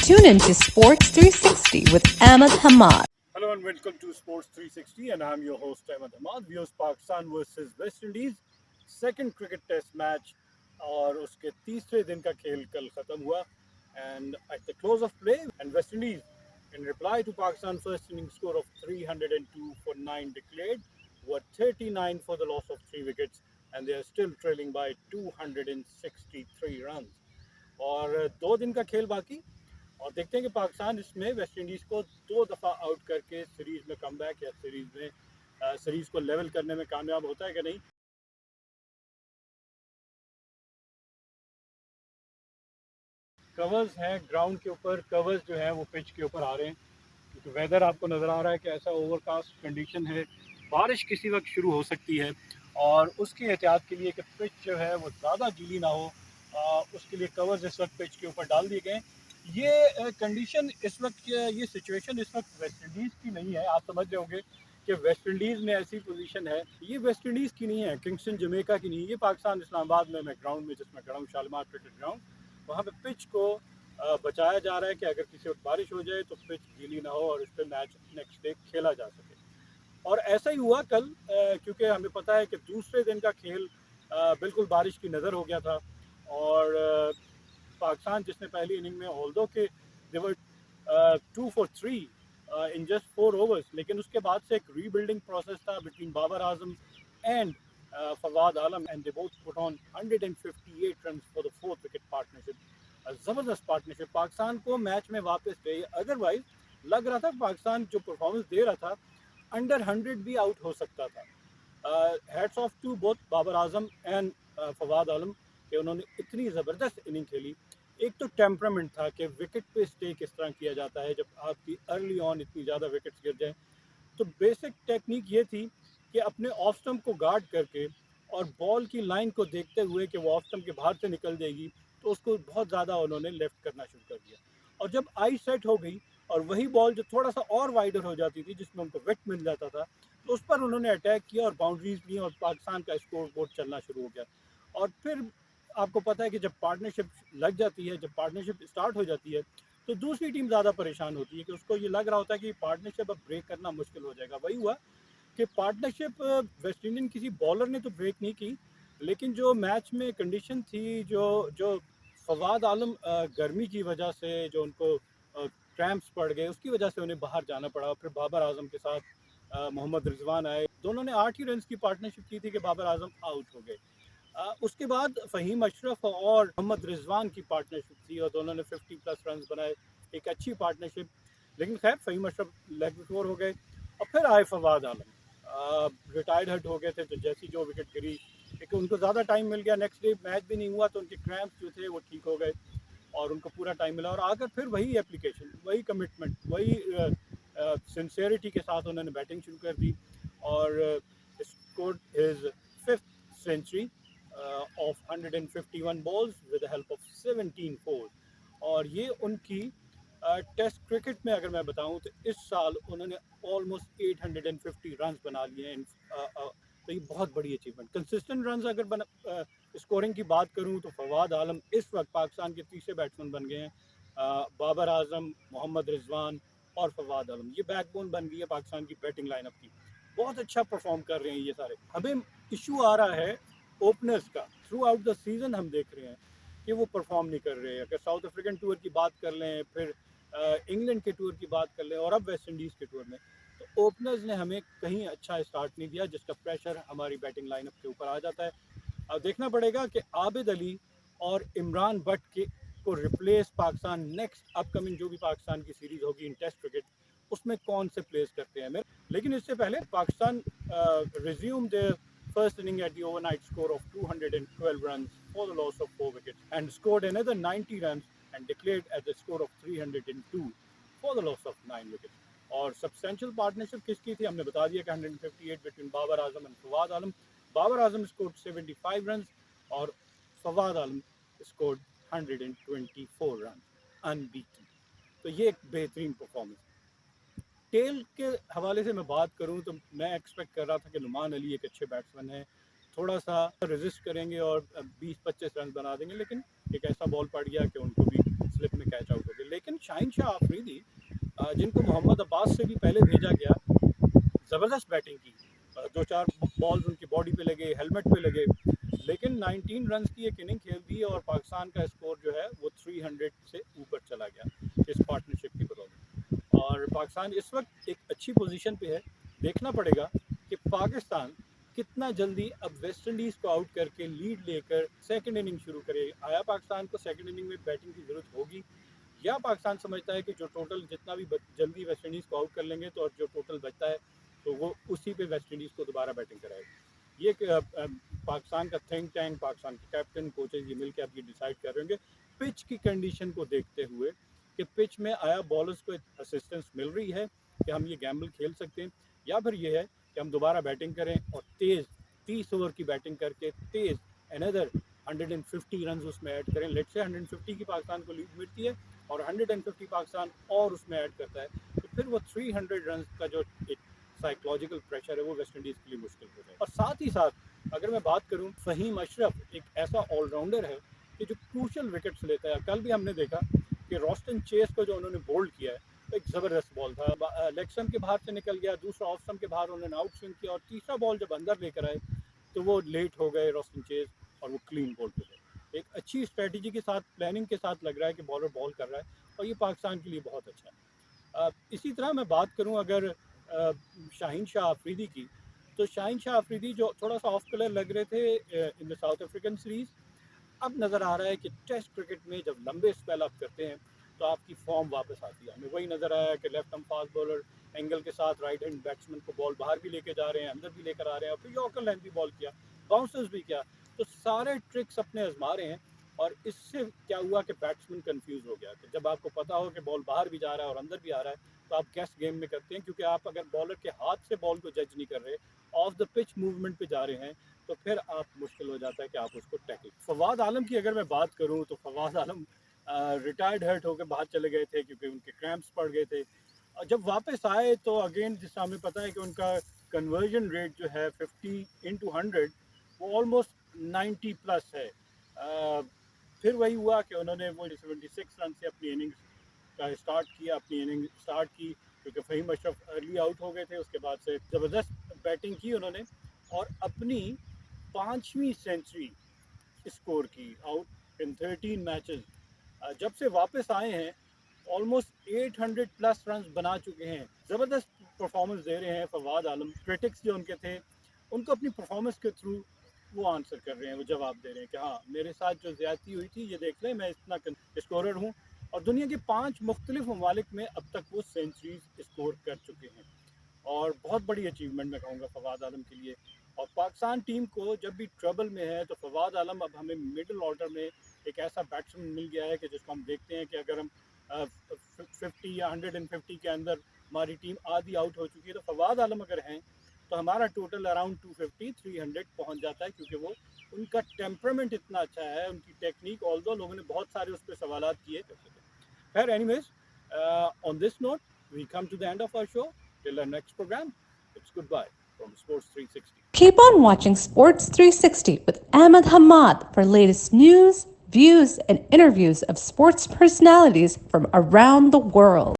Tune in to Sports 360 with Ahmed Hamad. Hello and welcome to Sports 360 and I'm your host Ahmed Hamad. Viewers, Pakistan versus West Indies second cricket test match और उसके तीसरे दिन का खेल कल खत्म हुआ and at the close of play and West Indies in reply to Pakistan first inning score of 302 for 9 declared were 39 for the loss of 3 wickets and they are still trailing by 263 runs. और 2 दिन का खेल बाकी और देखते हैं कि पाकिस्तान इसमें वेस्ट इंडीज़ को 2 दफ़ा आउट करके सीरीज़ में कमबैक या सीरीज़ को लेवल करने में कामयाब होता है कि नहीं. कवर्स हैं ग्राउंड के ऊपर, कवर्स जो हैं वो पिच के ऊपर आ रहे हैं क्योंकि वेदर आपको नज़र आ रहा है कि ऐसा ओवरकास्ट कंडीशन है, बारिश किसी वक्त शुरू हो सकती है और उसकी एहतियात के लिए कि पिच जो है वो ज़्यादा गीली ना हो, उसके लिए कवर्स इस वक्त पिच के ऊपर डाल दिए गए. ये कंडीशन इस वक्त, ये सिचुएशन इस वक्त वेस्ट इंडीज़ की नहीं है. आप समझ रहे होंगे कि वेस्ट इंडीज़ में ऐसी पोजीशन है, ये वेस्ट इंडीज़ की नहीं है, किंगस्टन जमैका की नहीं है, ये पाकिस्तान इस्लामाबाद में मैं ग्राउंड में जिसमें खड़ा हूँ, शालीमार क्रिकेट ग्राउंड, वहाँ पे पिच को बचाया जा रहा है कि अगर किसी वक्त बारिश हो जाए तो पिच गीली ना हो और उस पर मैच नेक्स्ट डे खेला जा सके. और ऐसा ही हुआ कल, क्योंकि हमें पता है कि दूसरे दिन का खेल बिल्कुल बारिश की नज़र हो गया था और पाकिस्तान जिसने पहली इनिंग में ऑल्दो के they were 2 for 3 in just 4 overs, लेकिन उसके बाद से एक रीबिल्डिंग प्रोसेस था between Babar Azam and Fawad Alam and they both put on 158 run for the fourth wicket partnership. ज़बरदस्त पार्टनरशिप पाकिस्तान को मैच में वापस ले. अदरवाइज लग रहा था पाकिस्तान जो परफॉर्मेंस दे रहा था अंडर 100 भी आउट हो सकता था. Hats off to both Babar Azam and Fawad Alam कि उन्होंने इतनी ज़बरदस्त इनिंग खेली. एक तो टेम्परामेंट था कि विकेट पे स्टे किस तरह किया जाता है जब आपकी अर्ली ऑन इतनी ज़्यादा विकेट्स गिर जाएं. तो बेसिक टेक्निक ये थी कि अपने ऑफ स्टंप को गार्ड करके और बॉल की लाइन को देखते हुए कि वो ऑफ स्टंप के बाहर से निकल जाएगी तो उसको बहुत ज़्यादा उन्होंने लेफ्ट करना शुरू कर दिया. और जब आई सेट हो गई और वही बॉल जो थोड़ा सा और वाइडर हो जाती थी जिसमें उनको विकेट मिल जाता था तो उस पर उन्होंने अटैक किया और बाउंड्रीज ली और पाकिस्तान का स्कोर बोर्ड चलना शुरू हो गया. और फिर आपको पता है कि जब पार्टनरशिप लग जाती है, जब पार्टनरशिप स्टार्ट हो जाती है तो दूसरी टीम ज़्यादा परेशान होती है कि उसको ये लग रहा होता है कि पार्टनरशिप अब ब्रेक करना मुश्किल हो जाएगा. वही हुआ कि पार्टनरशिप वेस्ट इंडीज़ किसी बॉलर ने तो ब्रेक नहीं की, लेकिन जो मैच में कंडीशन थी, जो फवाद आलम गर्मी की वजह से जो उनको क्रैम्प्स पड़ गए उसकी वजह से उन्हें बाहर जाना पड़ा. फिर बाबर आजम के साथ मोहम्मद रिजवान आए, दोनों ने 8 ही रन की पार्टनरशिप की थी कि बाबर आजम आउट हो गए. उसके बाद फ़हीम अशरफ और मोहम्मद रिजवान की पार्टनरशिप थी और दोनों ने 50+ रन बनाए, एक अच्छी पार्टनरशिप. लेकिन खैर फ़हीम अशरफ लेग फोर हो गए और फिर आए फवाद आलम, रिटायर्ड हट हो गए थे तो जैसी जो विकेट गिरी क्योंकि उनको ज़्यादा टाइम मिल गया, नेक्स्ट डे मैच भी नहीं हुआ तो उनके क्रैम्प्स जो थे वो ठीक हो गए और उनको पूरा टाइम मिला और आकर फिर वही एप्लीकेशन, वही कमिटमेंट, वही सिंसियरिटी के साथ उन्होंने बैटिंग शुरू कर दी और scored his 5th century of 151 balls with the help of 17 fours. और ये उनकी टेस्ट क्रिकेट में अगर मैं बताऊं तो इस साल उन्होंने ऑलमोस्ट 850 रन बना लिए हैं. तो ये बहुत बड़ी अचीवमेंट. कंसिस्टेंट रन अगर स्कोरिंग की बात करूं तो फवाद आलम इस वक्त पाकिस्तान के तीसरे बैट्समैन बन गए हैं. बाबर आजम, मोहम्मद रिजवान और फवाद आलम, ये बैकबोन बन गई है पाकिस्तान की बैटिंग लाइनअप की. बहुत अच्छा परफॉर्म कर रहे हैं ये सारे. हमें इशू आ रहा है ओपनर्स का. थ्रू आउट द सीज़न हम देख रहे हैं कि वो परफॉर्म नहीं कर रहे हैं. अगर साउथ अफ्रीकन टूर की बात कर लें, फिर इंग्लैंड के टूर की बात कर लें और अब वेस्ट इंडीज़ के टूर में, तो ओपनर्स ने हमें कहीं अच्छा स्टार्ट नहीं दिया जिसका प्रेशर हमारी बैटिंग लाइनअप के ऊपर आ जाता है. अब देखना पड़ेगा कि आबिद अली और इमरान भट्ट के को रिप्लेस पाकिस्तान नेक्स्ट अपकमिंग जो भी पाकिस्तान की सीरीज़ होगी इन टेस्ट क्रिकेट उसमें कौन से प्लेस करते हैं. लेकिन इससे पहले Pakistan resume the first inning at the overnight score of 212 runs for the loss of 4 wickets and scored another 90 runs and declared at the score of 302 for the loss of 9 wickets. और substantial partnership किसकी थी हमने बता दिया कि 158 between Babar Azam and Fawad Alam. Babar Azam scored 75 run और Fawad Alam scored 124 run unbeaten. तो ये एक बेहतरीन परफॉर्मेंस. टेल के हवाले से मैं बात करूं तो मैं एक्सपेक्ट कर रहा था कि नुमान अली एक अच्छे बैट्समैन हैं, थोड़ा सा रेजिस्ट करेंगे और 20-25 रन बना देंगे, लेकिन एक ऐसा बॉल पड़ गया कि उनको भी स्लिप में कैच आउट हो गए। लेकिन शाहीन शाह आफरीदी जिनको मोहम्मद अब्बास से भी पहले भेजा गया, ज़बरदस्त बैटिंग की, दो चार बॉल्स उनकी बॉडी पे लगे, हेलमेट पे लगे, लेकिन 19 रन की एक इनिंग खेल दी और पाकिस्तान का स्कोर जो है वो 300 से ऊपर चला गया इस पार्टनरशिप की बदौलत। और पाकिस्तान इस वक्त एक अच्छी पोजीशन पे है। देखना पड़ेगा कि पाकिस्तान कितना जल्दी अब वेस्ट इंडीज़ को आउट करके लीड लेकर सेकंड इनिंग शुरू करे। आया पाकिस्तान को सेकंड इनिंग में बैटिंग की ज़रूरत होगी, या पाकिस्तान समझता है कि जो टोटल जितना भी जल्दी वेस्ट इंडीज़ को आउट कर लेंगे तो और जो टोटल बचता है तो वो उसी पे वेस्ट इंडीज़ को दोबारा बैटिंग कराएगा। ये पाकिस्तान का थिंक टैंक, पाकिस्तान के कैप्टन, कोचेज ये मिलकर अब ये डिसाइड कर रहे होंगे पिच की कंडीशन को देखते हुए कि पिच में आया बॉलर्स को असिस्टेंस मिल रही है कि हम ये गैम्बल खेल सकते हैं, या फिर ये है कि हम दोबारा बैटिंग करें और तेज़ 30 ओवर की बैटिंग करके तेज़ अनदर 150 रन उसमें ऐड करें। लेट से 150 की पाकिस्तान को लीड मिलती है और 150 पाकिस्तान और उसमें ऐड करता है, तो फिर वो 300 रन का जो एक साइकोलॉजिकल प्रेशर है वो वेस्ट इंडीज़ के लिए मुश्किल हो जाए। और साथ ही साथ अगर मैं बात करूं, फ़हीम अशरफ एक ऐसा ऑलराउंडर है कि जो क्रूशल विकेट्स लेता है। कल भी हमने देखा कि रॉस्टन चेस को जो उन्होंने बोल्ड किया है, एक ज़बरदस्त बॉल था, लेग स्टंप के बाहर से निकल गया, दूसरा ऑफ स्टंप के बाहर उन्होंने आउट स्विंग किया और तीसरा बॉल जब अंदर लेकर आए तो वो लेट हो गए रॉस्टन चेस और वो क्लीन बॉल पे गए। एक अच्छी स्ट्रेटजी के साथ, प्लानिंग के साथ लग रहा है कि बॉलर बॉल कर रहा है और ये पाकिस्तान के लिए बहुत अच्छा है। इसी तरह मैं बात करूं अगर शाहीन शाह आफरीदी की, तो शाहीन शाह आफरीदी जो थोड़ा सा ऑफ कलर लग रहे थे in the south African series, अब नज़र आ रहा है कि टेस्ट क्रिकेट में जब लंबे स्पेल आप करते हैं तो आपकी फॉर्म वापस आती है। हमें वही नज़र आया कि left arm fast bowler angle के साथ राइट हैंड बैट्समैन को बॉल बाहर भी लेके जा रहे हैं, अंदर भी लेकर आ रहे हैं, और फिर यॉर्कर लेंथ भी बॉल किया, बाउंसर्स भी किया, तो सारे ट्रिक्स अपने आजमा रहे हैं। और इससे क्या हुआ कि बैट्समैन कंफ्यूज हो गया कि जब आपको पता हो कि बॉल बाहर भी जा रहा है और अंदर भी आ रहा है तो आप गेस गेम में करते हैं, क्योंकि आप अगर बॉलर के हाथ से बॉल को जज नहीं कर रहे, ऑफ द पिच मूवमेंट पे जा रहे हैं, तो फिर आप मुश्किल हो जाता है कि आप उसको टैकल। फवाद आलम की अगर मैं बात करूं तो फवाद आलम रिटायर्ड हर्ट होकर बाहर चले गए थे क्योंकि उनके क्रैम्प्स पड़ गए थे, और जब वापस आए तो अगेन जिस हमें पता है कि उनका कन्वर्जन रेट जो है 50/100 वो ऑलमोस्ट 90 प्लस है। फिर वही हुआ कि उन्होंने वो 76 रन से अपनी इनिंग्स का स्टार्ट किया, अपनी इनिंग स्टार्ट की, क्योंकि फ़हीम अशरफ अर्ली आउट हो गए थे। उसके बाद से ज़बरदस्त बैटिंग की उन्होंने और अपनी 5वीं सेंचुरी स्कोर की आउट इन 13 मैचेस। जब से वापस आए हैं ऑलमोस्ट 800 प्लस रन बना चुके हैं। ज़बरदस्त परफॉर्मेंस दे रहे हैं फवाद आलम। क्रिटिक्स जो उनके थे उनको अपनी परफॉर्मेंस के थ्रू वो आंसर कर रहे हैं, वो जवाब दे रहे हैं कि हाँ मेरे साथ जो ज़्यादती हुई थी ये देख लें, मैं इतना स्कोरर हूँ। और दुनिया के 5 मुख्तलिफ ममालिक में अब तक वो सेंचुरीज स्कोर कर चुके हैं और बहुत बड़ी अचीवमेंट मैं कहूँगा फवाद आलम के लिए। और पाकिस्तान टीम को जब भी ट्रबल में है तो फवाद आलम अब हमें मिडिल ऑर्डर में एक ऐसा बैट्समैन मिल गया है कि जिसको हम देखते हैं कि अगर हम 50 या 150 के अंदर हमारी टीम आधी आउट हो चुकी है तो फवाद आलम अगर हैं तो हमारा टोटल अराउंड 250-300 पहुंच जाता है, क्योंकि वो उनका टेम्परामेंट इतना अच्छा है, उनकी टेक्निक, ऑल्दो लोगों ने बहुत सारे उस पर सवालात किए। खैर anyways, on this note we come to the end of our show. Till our next programme, it's good bye from Sports 360. Keep on watching Sports 360 with Ahmed Hamad for latest news, views, and interviews of sports personalities from around the world.